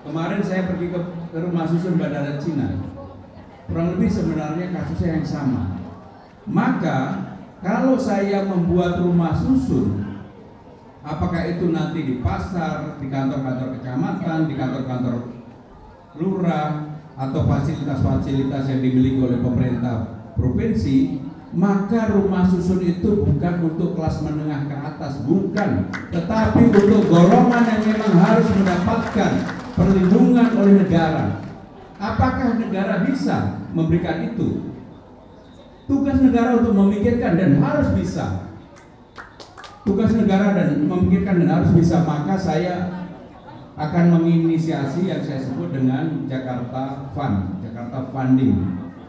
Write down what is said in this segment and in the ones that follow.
Kemarin saya pergi ke rumah susun Bandara Cina. Kurang lebih sebenarnya kasusnya yang sama. Maka kalau saya membuat rumah susun, apakah itu nanti di pasar, di kantor-kantor kecamatan, di kantor-kantor lurah, atau fasilitas-fasilitas yang dimiliki oleh pemerintah provinsi, maka rumah susun itu bukan untuk kelas menengah ke atas, bukan, tetapi untuk golongan yang memang harus mendapatkan perlindungan oleh negara. Apakah negara bisa memberikan itu? Tugas negara untuk memikirkan dan harus bisa. Tugas negara dan memikirkan dan harus bisa. Maka saya akan menginisiasi yang saya sebut dengan Jakarta Fund, Jakarta Funding,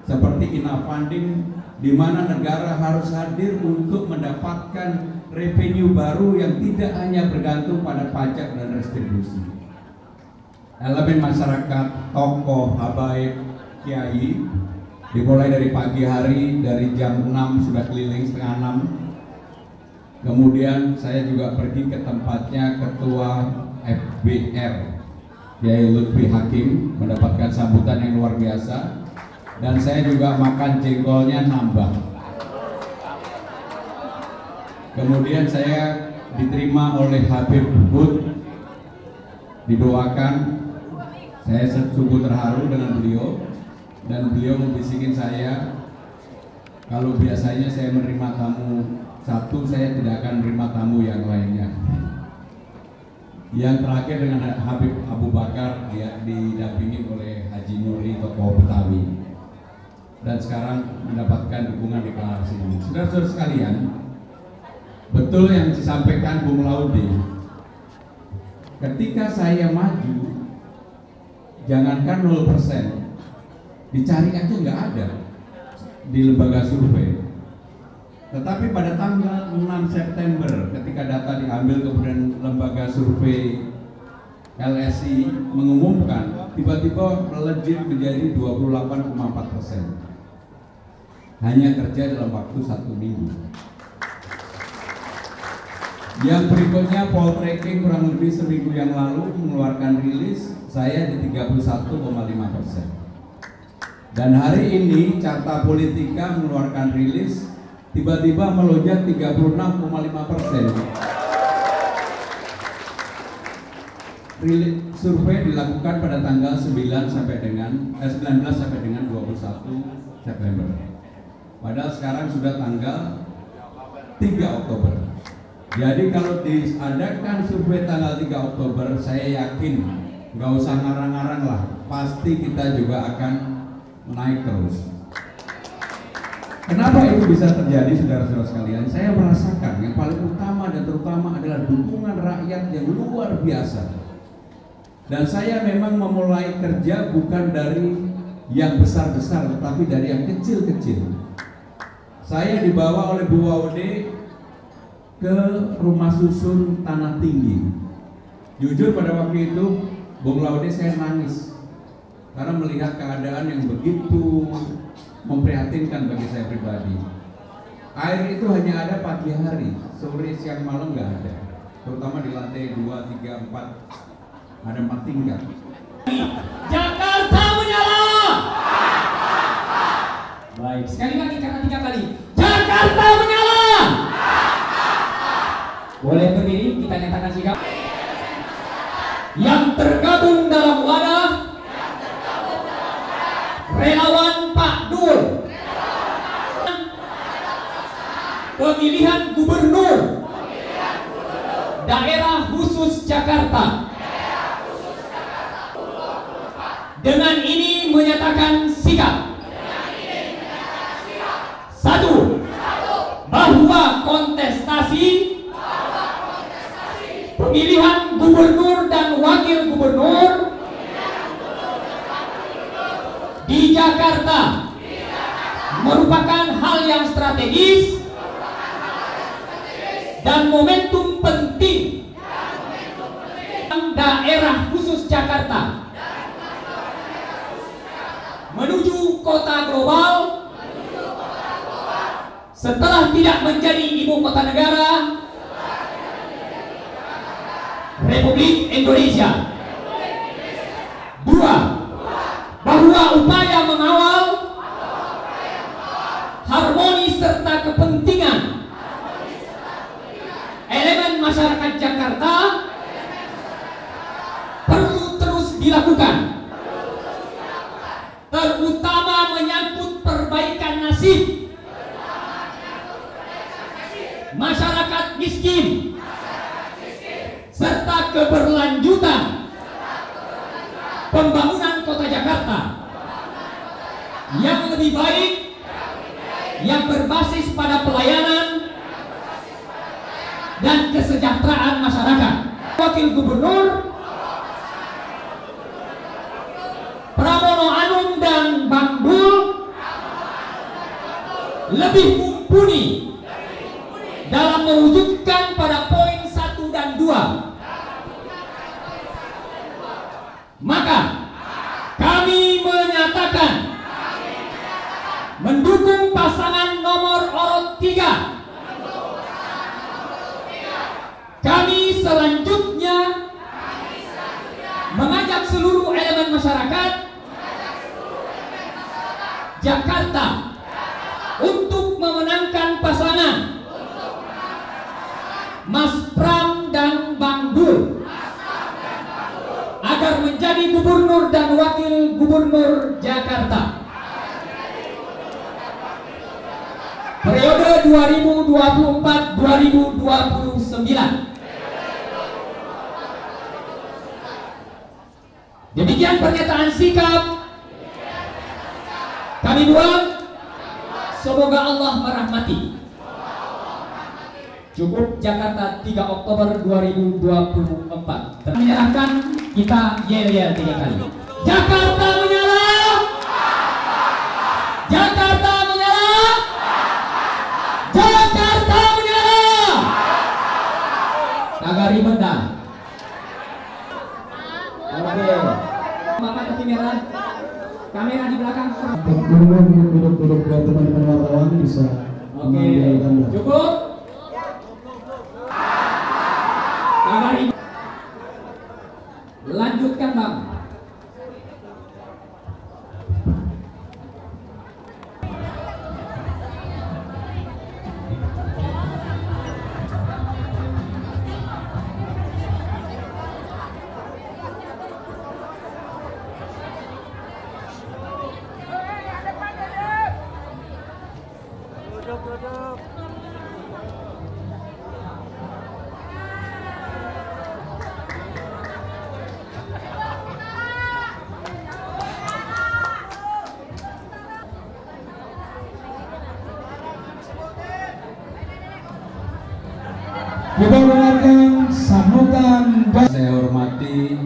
seperti INA Funding, di mana negara harus hadir untuk mendapatkan revenue baru yang tidak hanya bergantung pada pajak dan restribusi. Elemen masyarakat, tokoh, habaib, kiai, dimulai dari pagi hari, dari jam 6 sudah keliling setengah 6. Kemudian saya juga pergi ke tempatnya Ketua FBR Kiai Lutfi Hakim, mendapatkan sambutan yang luar biasa. Dan saya juga makan jengkolnya nambah. Kemudian saya diterima oleh Habib Hud, didoakan. Saya sungguh terharu dengan beliau, dan beliau membisikin saya, kalau biasanya saya menerima tamu satu, saya tidak akan menerima tamu yang lainnya. Yang terakhir dengan Habib Abu Bakar, dia didampingi oleh Haji Nuri, tokoh Betawi, dan sekarang mendapatkan dukungan deklarasi ini. Saudara-saudara sekalian, betul yang disampaikan Bung Laude. Ketika saya maju, jangankan 0%, dicari aja nggak ada di lembaga survei. Tetapi pada tanggal 6 September ketika data diambil, kemudian lembaga survei LSI mengumumkan, tiba-tiba melejit menjadi 28,4%. Hanya kerja dalam waktu 1 minggu. Yang berikutnya, Poltreking kurang lebih seminggu yang lalu mengeluarkan rilis, saya di 31,5%. Dan hari ini Carta Politika mengeluarkan rilis, tiba-tiba melonjak 36,5%. Rilis survei dilakukan pada tanggal 19 sampai dengan 21 September. Padahal sekarang sudah tanggal 3 Oktober. Jadi kalau diadakan survei tanggal 3 Oktober, saya yakin nggak usah ngarang-ngarang lah, pasti kita juga akan naik terus. Kenapa itu bisa terjadi, saudara-saudara sekalian? Saya merasakan yang paling utama dan terutama adalah dukungan rakyat yang luar biasa. Dan saya memang memulai kerja bukan dari yang besar-besar, tetapi dari yang kecil-kecil. Saya dibawa oleh Bu Waude ke rumah susun Tanah Tinggi. Jujur pada waktu itu, Bung Laude, saya nangis karena melihat keadaan yang begitu memprihatinkan bagi saya pribadi. Air itu hanya ada pagi hari, sore, siang, malam nggak ada. Terutama di lantai 2, 3, 4 ada 4 tingkat. Jakarta menyala. Baik, sekali lagi karena 3 kali. Jakarta menyala. Boleh berdiri, kita nyatakan sikap. Yang tergabung dalam wadah relawan Pak Dul, pemilihan gubernur daerah khusus Jakarta. Dengan ini menyatakan sikap. Satu, bahwa kontestasi pemilihan gubernur dan wakil gubernur di Jakarta merupakan hal yang strategis dan momentum penting daerah khusus Jakarta menuju kota global setelah tidak menjadi ibu kota negara Republik Indonesia. bahwa upaya mengawal harmoni serta kepentingan elemen masyarakat Jakarta perlu terus dilakukan, terutama menyangkut perbaikan nasib masyarakat miskin serta keberlanjutan pembangunan kota Jakarta yang lebih baik, yang berbasis pada pelayanan dan kesejahteraan masyarakat. Wakil Gubernur Pramono Anung dan Bang Dul lebih mumpuni dalam mewujudkan pada poin 1 dan 2. Maka kami menyatakan mendukung pasangan nomor urut 3. Kami selanjutnya mengajak seluruh elemen masyarakat Jakarta untuk memenangkan pasangan Mas Pram dan Bang Dul agar menjadi gubernur dan wakil gubernur Jakarta periode 2024-2029. Demikian pernyataan sikap kami buat. Semoga Allah merahmati. Cukup Jakarta 3 Oktober 2024. Menyerahkan kita yel-yel 3 kali. Jakarta menyala. Jakarta menyala. Jakarta menyala. Kagak ribet dah. Oke. Mama ketinggalan. Kamera di belakang. Duduk teman-teman wartawan bisa. Oke. Cukup. Lanjutkan Bang. Kita mendengarkan sambutan. Saya hormati